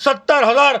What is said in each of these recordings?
70,000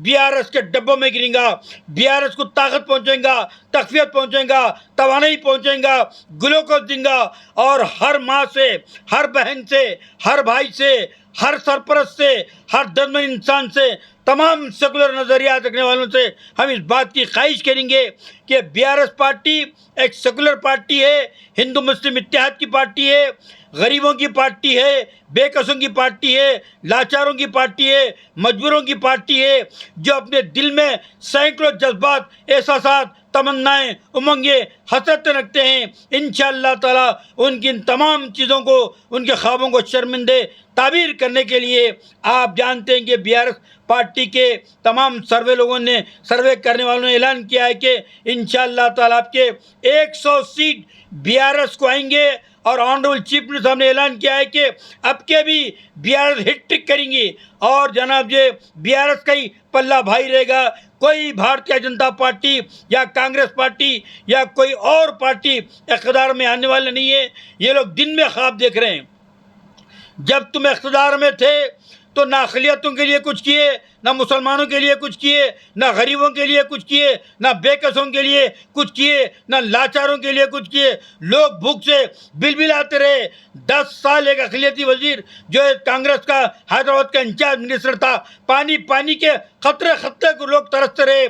BRS کے ڈبوں میں گریں گا. BRS کو طاقت پہنچیں گا, تقویت پہنچیں گا, توانائی پہنچیں گا, گلوکوز دیں گا, اور ہر ماں سے, ہر بہن سے, ہر بھائی سے, ہر سرپرست سے, ہر درمن انسان سے, تمام سیکولر نظریات رکھنے والوں سے ہم اس بات کی خواہش کریں گے کہ BRS پارٹی ایک سیکولر پارٹی ہے, ہندو مسلم اتحاد کی پارٹی ہے, غریبوں کی پارٹی ہے, بے کسوں کی پارٹی ہے, لاچاروں کی پارٹی ہے, مجبوروں کی پارٹی ہے, جو اپنے دل میں سینکڑوں جذبات, احساسات, تمنائیں, امنگیں, حسرتیں رکھتے ہیں. انشاءاللہ تعالیٰ ان کی ان تمام چیزوں کو, ان کے خوابوں کو شرمندے تعبیر کرنے کے لیے, آپ جانتے ہیں کہ BRS پارٹی کے تمام سروے کرنے والوں نے اعلان کیا ہے کہ انشاءاللہ تعالیٰ آپ کے 100 سیٹ BRS کو آئیں گے, اور آنریبل چیف منسٹر صاحب نے اعلان کیا ہے کہ اب کے بھی BRS ہٹ ٹرک کریں گی, اور جناب یہ BRS کا ہی پلہ بھائی رہے گا. کوئی بھارتیہ جنتا پارٹی یا کانگریس پارٹی یا کوئی اور پارٹی اقتدار میں آنے والے نہیں ہے. یہ لوگ دن میں خواب دیکھ رہے ہیں. جب تم اقتدار میں تھے تو نہ اقلیتوں کے لیے کچھ کیے, نہ مسلمانوں کے لیے کچھ کیے, نہ غریبوں کے لیے کچھ کیے, نہ بے کسوں کے لیے کچھ کیے, نہ لاچاروں کے لیے کچھ کیے. لوگ بھوک سے بلبلاتے رہے. 10 سال ایک اقلیتی وزیر جو کانگریس کا حیدرآباد کا انچارج منسٹر تھا, پانی کے خطرے کو لوگ ترستے رہے.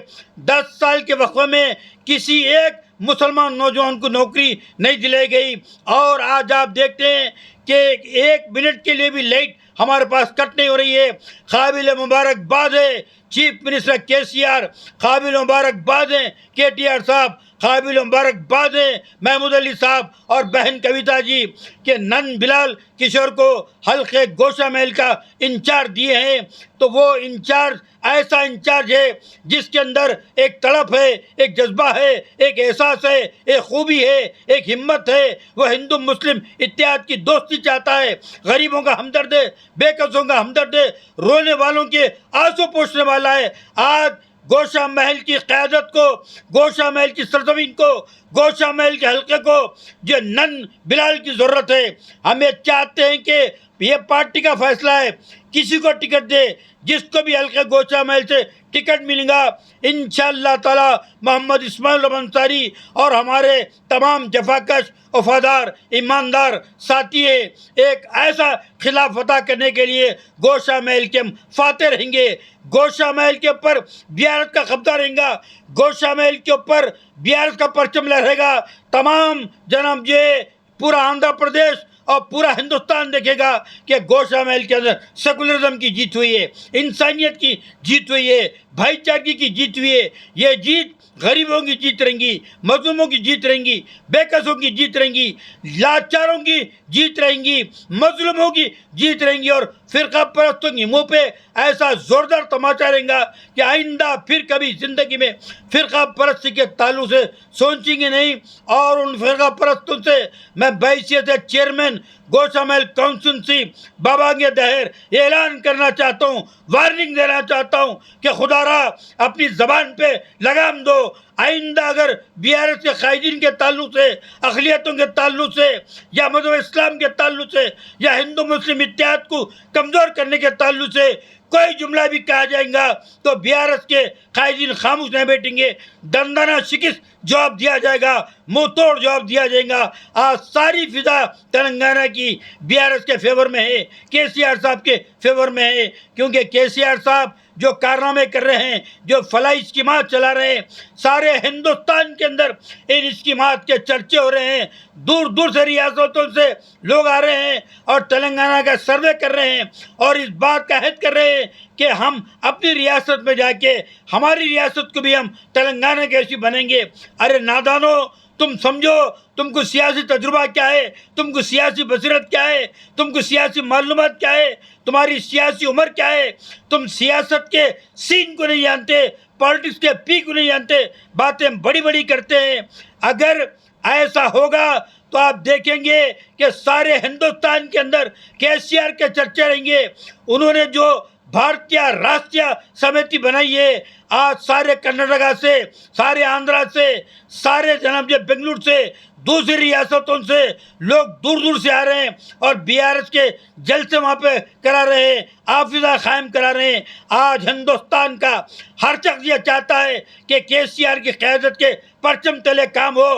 10 سال کے وقفے میں کسی ایک مسلمان نوجوان کو نوکری نہیں دلائی گئی, اور آج آپ دیکھتے ہیں کہ 1 منٹ کے لیے بھی لائٹ ہمارے پاس کٹ نہیں ہو رہی ہے. قابل مبارکباد ہے چیف منسٹر KCR, قابل مبارکباد ہیں KTR صاحب, قابل مبارکباد ہیں محمود علی صاحب اور بہن کویتا جی کہ نند بلال کشور کو حلقے گوشہ محل کا انچارج دیے ہیں. تو وہ انچارج ایسا انچارج ہے جس کے اندر ایک تڑپ ہے, ایک جذبہ ہے, ایک احساس ہے, ایک خوبی ہے, ایک ہمت ہے. وہ ہندو مسلم اتحاد کی دوستی چاہتا ہے, غریبوں کا ہمدرد ہے, بے کسوں کا ہمدرد ہے, رونے والوں کے آنسو پوچھنے والا ہے. آج گوشہ محل کی قیادت کو, گوشہ محل کی سرزمین کو, گوشہ محل کے حلقے کو جو نن بلال کی ضرورت ہے. ہم یہ چاہتے ہیں کہ یہ پارٹی کا فیصلہ ہے, کسی کو ٹکٹ دے, جس کو بھی حلقے گوشہ محل سے ٹکٹ ملے گا انشاءاللہ تعالی محمد اسماعیل انصاری اور ہمارے تمام جفاکش, وفادار, ایماندار ساتھی ایک ایسا خلاف فتح کرنے کے لیے گوشہ محل کے ہم فاتح رہیں گے. گوشہ محل کے اوپر BRS کا قبضہ رہے گا, گوشہ محل کے اوپر BRS کا پرچم لہرے گا. تمام جناب یہ پورا آندھرا پردیش اور پورا ہندوستان دیکھے گا کہ گوشہ محل کے اندر سیکولرزم کی جیت ہوئی ہے, انسانیت کی جیت ہوئی ہے, بھائی چارگی کی جیت ہوئی ہے. یہ جیت غریبوں کی جیت رہیں گی, مظلوموں کی جیت رہیں گی, بے کسوں کی جیت رہیں گی, لاچاروں کی جیت رہیں گی, مظلوموں کی جیت رہیں گی. اور فرقہ پرستوں کی منہ پہ ایسا زوردار تماچا رہیں گا کہ آئندہ پھر کبھی زندگی میں فرقہ پرستی کے تعلق سے سوچیں گے نہیں. اور ان فرقہ پرستوں سے میں بحیثیت چیئرمین گوشہ محل کانسٹیچوئنسی بابانگے دہر یہ اعلان کرنا چاہتا ہوں, وارننگ دینا چاہتا ہوں کہ خدا را اپنی زبان پہ لگام دو. آئندہ اگر BRS کے قائدین کے تعلق سے, اقلیتوں کے تعلق سے, یا مذہب اسلام کے تعلق سے, یا ہندو مسلم اتحاد کو کمزور کرنے کے تعلق سے کوئی جملہ بھی کہا جائے گا تو BRS کے قائدین خاموش نہیں بیٹھیں گے. دندانہ شکست جواب دیا جائے گا, منہ توڑ جواب دیا جائے گا. آج ساری فضا تلنگانہ کی BRS کے فیور میں ہے, KCR صاحب کے فیور میں ہے, کیونکہ KCR صاحب جو کارنامے کر رہے ہیں, جو فلاحی اسکیمات چلا رہے ہیں, سارے ہندوستان کے اندر ان اسکیمات کے چرچے ہو رہے ہیں. دور دور سے ریاستوں سے لوگ آ رہے ہیں اور تلنگانہ کا سروے کر رہے ہیں, اور اس بات کا عہد کر رہے ہیں کہ ہم اپنی ریاست میں جا کے ہماری ریاست کو بھی ہم تلنگانہ کے ایسی بنیں گے. ارے نادانو, تم سمجھو تم کو سیاسی تجربہ کیا ہے, تم کو سیاسی بصیرت کیا ہے, تم کو سیاسی معلومات کیا ہے, تمہاری سیاسی عمر کیا ہے. تم سیاست کے سین کو نہیں جانتے, پالیٹکس کے پی کو نہیں جانتے, باتیں بڑی بڑی کرتے ہیں. اگر ایسا ہوگا تو آپ دیکھیں گے کہ سارے ہندوستان کے اندر KCR کے چرچے رہیں گے. انہوں نے جو بھارتیہ راشٹریہ سمیتی بنائی ہے, آج سارے کرناٹکا سے, سارے آندھرا سے, سارے جناب بنگلور سے دوسری ریاستوں سے لوگ دور دور سے آ رہے ہیں اور BRS کے جلسے وہاں پہ کرا رہے ہیں، حافظہ قائم کرا رہے ہیں۔ آج ہندوستان کا ہر شخص یہ چاہتا ہے کہ KCR کی قیادت کے پرچم تلے کام ہو،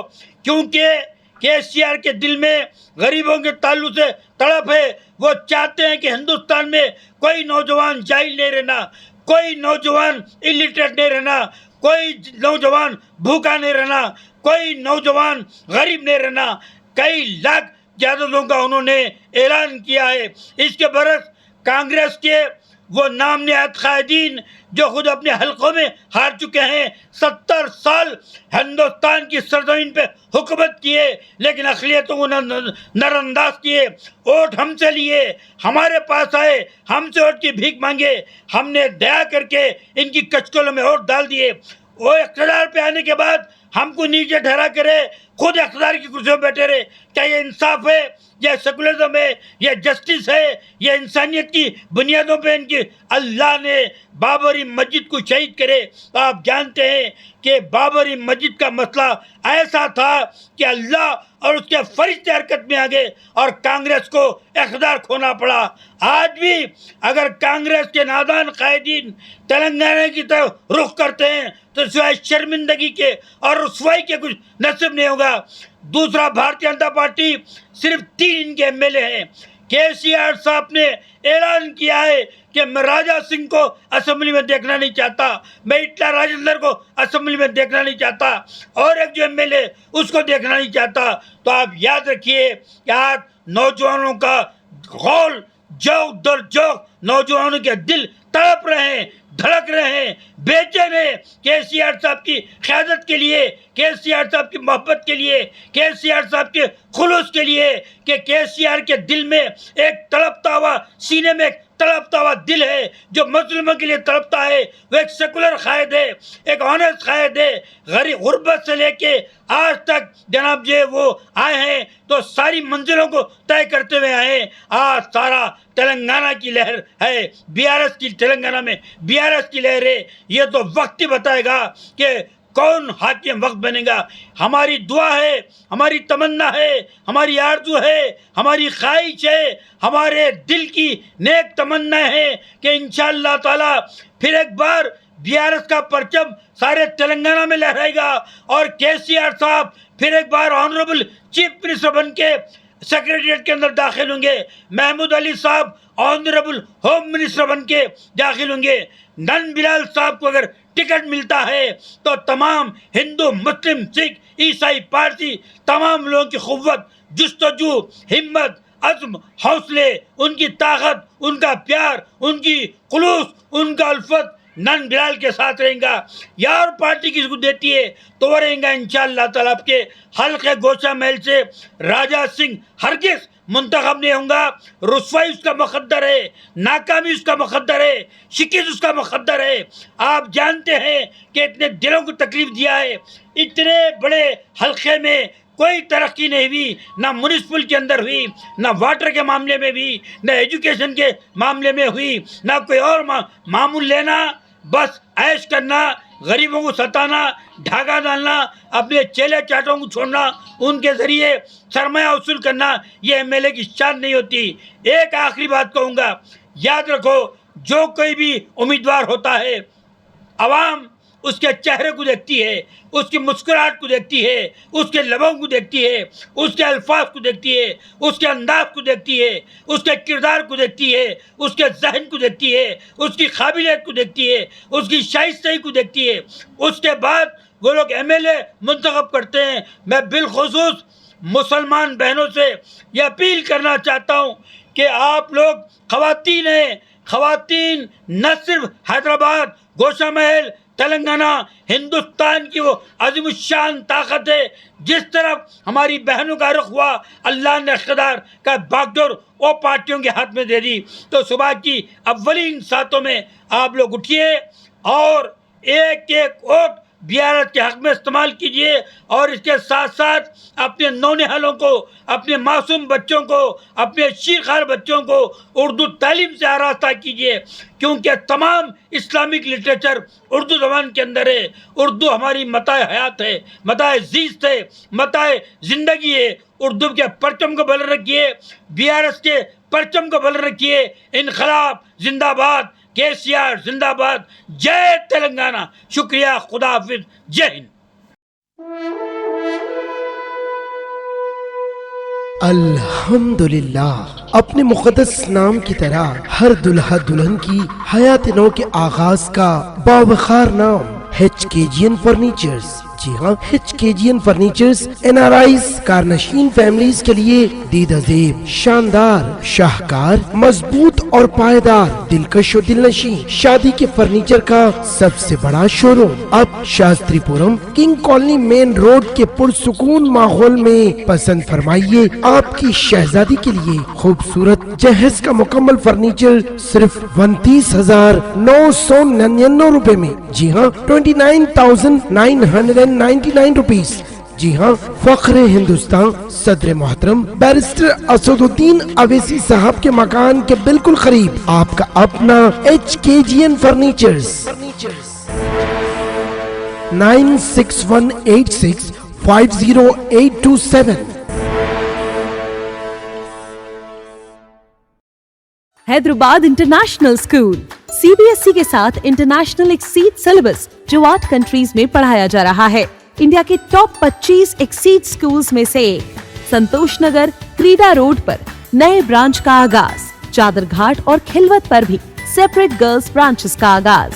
کیونکہ KCR کے دل میں غریبوں کے تعلق سے تڑپ ہے۔ وہ چاہتے ہیں کہ ہندوستان میں کوئی نوجوان جاہل نہیں رہنا، کوئی نوجوان الٹریٹ نہیں رہنا، کوئی نوجوان بھوکا نہیں رہنا، کوئی نوجوان غریب نہیں رہنا۔ کئی لاکھ جائیدادوں کا انہوں نے اعلان کیا ہے۔ اس کے برعکس کانگریس کے وہ نام نہاد قائدین جو خود اپنے حلقوں میں ہار چکے ہیں، 70 سال ہندوستان کی سرزمین پہ حکومت کیے لیکن اقلیتوں کو نظر انداز کیے، ووٹ ہم سے لیے، ہمارے پاس آئے، ہم سے ووٹ کی بھیک مانگے، ہم نے دیا کر کے ان کی کچکولوں میں ووٹ ڈال دیے۔ وہ اقتدار پہ آنے کے بعد ہم کو نیچے ٹھہرا کرے، خود اقتدار کی کرسی پہ بیٹھے رہے۔ کیا یہ انصاف ہے؟ یہ سیکولرزم ہے؟ یہ جسٹس ہے؟ یہ انسانیت کی بنیادوں پہ ان کی اللہ نے بابری مسجد کو شہید کرے؟ آپ جانتے ہیں کہ بابری مسجد کا مسئلہ ایسا تھا کہ اللہ اور اس کے فرشتے حرکت میں آ گئے اور کانگریس کو اقتدار کھونا پڑا۔ آج بھی اگر کانگریس کے نادان قائدین تلنگانہ کی طرف رخ کرتے ہیں تو سوائے شرمندگی کے اور رسوائی کے کچھ نصیب نہیں ہوگا۔ دوسرا، بھارتیہ جنتا پارٹی صرف 3 ان کے MLA ہیں۔ KCR صاحب نے اعلان کیا ہے کہ میں راجہ سنگھ کو اسمبلی میں دیکھنا نہیں چاہتا، میں اٹلا راجندر کو اسمبلی میں دیکھنا نہیں چاہتا، اور ایک جو MLA اس کو دیکھنا نہیں چاہتا۔ تو آپ یاد رکھیے کہ آج نوجوانوں کا غول جوک در جوک، نوجوانوں کے دل تڑپ رہے ہیں، دھڑک رہے ہیں، بے چین ہیں KCR صاحب کی قیادت کے لیے، KCR صاحب کی محبت کے لیے، KCR صاحب کے خلوص کے لیے، کہ KCR کے دل میں ایک تڑپتا ہوا، سینے میں ایک تڑپتا ہوا دل ہے جو مسلموں کے لیے تڑپتا ہے۔ وہ ایک سیکولر قائد ہے، ایک آنےسٹ قائد ہے۔ غربت سے لے کے آج تک جناب جی وہ آئے ہیں تو ساری منزلوں کو طے کرتے ہوئے آئے ہیں۔ آج سارا تلنگانہ کی لہر ہے، BRS کی، تلنگانہ میں BRS کی لہر ہے۔ یہ تو وقت ہی بتائے گا کہ کون حاکم وقت بنے گا۔ ہماری دعا ہے، ہماری تمنا ہے، ہماری آرزو ہے، ہماری خواہش ہے، ہمارے دل کی نیک تمنا ہے کہ انشاءاللہ تعالی پھر ایک بار BRS کا پرچم سارے تلنگانہ میں لہرائے گا اور KCR صاحب پھر ایک بار آنریبل چیف منسٹر بن کے سیکریٹریٹ کے اندر داخل ہوں گے۔ محمود علی صاحب آنریبل ہوم منسٹر بن کے داخل ہوں گے۔ نند بلال صاحب کو اگر ٹکٹ ملتا ہے تو تمام ہندو، مسلم، سکھ، عیسائی، پارسی، تمام لوگوں کی قوت، جستجو، ہمت، عزم، حوصلے، ان کی طاقت، ان کا پیار، ان کی خلوص، ان کا الفت نند بلال کے ساتھ رہیں گا۔ یار پارٹی کس کو دیتی ہے تو وہ رہیں گا انشاءاللہ تعالیٰ آپ کے حلقے گوشہ محل سے راجہ سنگھ ہرگز منتخب نہیں ہوں گا۔ رسوائی اس کا مقدر ہے، ناکامی اس کا مقدر ہے، شکست اس کا مقدر ہے۔ آپ جانتے ہیں کہ اتنے دلوں کو تکلیف دیا ہے، اتنے بڑے حلقے میں کوئی ترقی نہیں ہوئی، نہ میونسپل کے اندر ہوئی، نہ واٹر کے معاملے میں ہوئی، نہ ایجوکیشن کے معاملے میں ہوئی، نہ کوئی اور معمول لینا، بس عیش کرنا، غریبوں کو ستانا، ڈھاکہ ڈالنا، اپنے چیلے چاٹوں کو چھوڑنا، ان کے ذریعے سرمایہ وصول کرنا، یہ MLA کی شان نہیں ہوتی۔ ایک آخری بات کہوں گا، یاد رکھو، جو کوئی بھی امیدوار ہوتا ہے، عوام اس کے چہرے کو دیکھتی ہے، اس کی مسکراہٹ کو دیکھتی ہے، اس کے لبوں کو دیکھتی ہے، اس کے الفاظ کو دیکھتی ہے، اس کے انداز کو دیکھتی ہے، اس کے کردار کو دیکھتی ہے، اس کے ذہن کو دیکھتی ہے، اس کی قابلیت کو دیکھتی ہے، اس کی شائستگی کو دیکھتی ہے۔ اس کے بعد وہ لوگ MLA منتخب کرتے ہیں۔ میں بالخصوص مسلمان بہنوں سے یہ اپیل کرنا چاہتا ہوں کہ آپ لوگ خواتین ہیں، خواتین نہ صرف حیدرآباد، گوشہ محل، تلنگانہ، ہندوستان کی وہ عظیم الشان طاقت ہے۔ جس طرف ہماری بہنوں کا رخ ہوا، اللہ نے اقتدار کا باگڈور وہ پارٹیوں کے ہاتھ میں دے دی۔ تو صبح کی اولین ساعتوں میں آپ لوگ اٹھیے اور ایک ایک ووٹ BRS کے حق میں استعمال کیجیے اور اس کے ساتھ ساتھ اپنے نونہالوں کو، اپنے معصوم بچوں کو، اپنے شیرخوار بچوں کو اردو تعلیم سے آراستہ کیجیے، کیونکہ تمام اسلامک لٹریچر اردو زبان کے اندر ہے۔ اردو ہماری متاع حیات ہے، متاع زیست ہے، متاع زندگی ہے۔ اردو کے پرچم کو بلند رکھیے، BRS کے پرچم کو بلند رکھیے۔ انقلاب زندہ باد، KCR زندہ باد، جے تلنگانہ۔ شکریہ، خدا حافظ، جے ہند۔ الحمدللہ، اپنے مقدس نام کی طرح ہر دلہا دلہن کی حیات نو کے آغاز کا باوقار نام HKGN فرنیچرز۔ جی ہاں، HKGN فرنیچرز NRIs کارنشین فیملیز کے لیے دید ازیب، شاندار، شاہکار، مضبوط اور پائیدار، دلکش و دلنشین شادی کے فرنیچر کا سب سے بڑا شو روم اب Shastripuram king colony main road کے پرسکون ماحول میں پسند فرمائیے۔ آپ کی شہزادی کے لیے خوبصورت جہیز کا مکمل فرنیچر صرف 29,999 روپے میں۔ جی ہاں، 29,999 روپیز۔ جی ہاں، فخر ہندوستان صدر محترم بیرسٹر اسدالدین اویسی صاحب کے مکان کے بالکل قریب آپ کا اپنا HKGN فرنیچرز۔ 9618650827۔ Hyderabad international school CBSE کے ساتھ انٹرنیشنل ایکسیڈ سلیبس جو 8 کنٹریز میں پڑھایا جا رہا ہے۔ انڈیا کے ٹاپ 25 ایکسیڈ سکولز میں سے ایک۔ سنتوش نگر کریڈا روڈ پر نئے برانچ کا آغاز۔ چادر گھاٹ اور کھلوت پر بھی سیپریٹ گرلز برانچز کا آغاز۔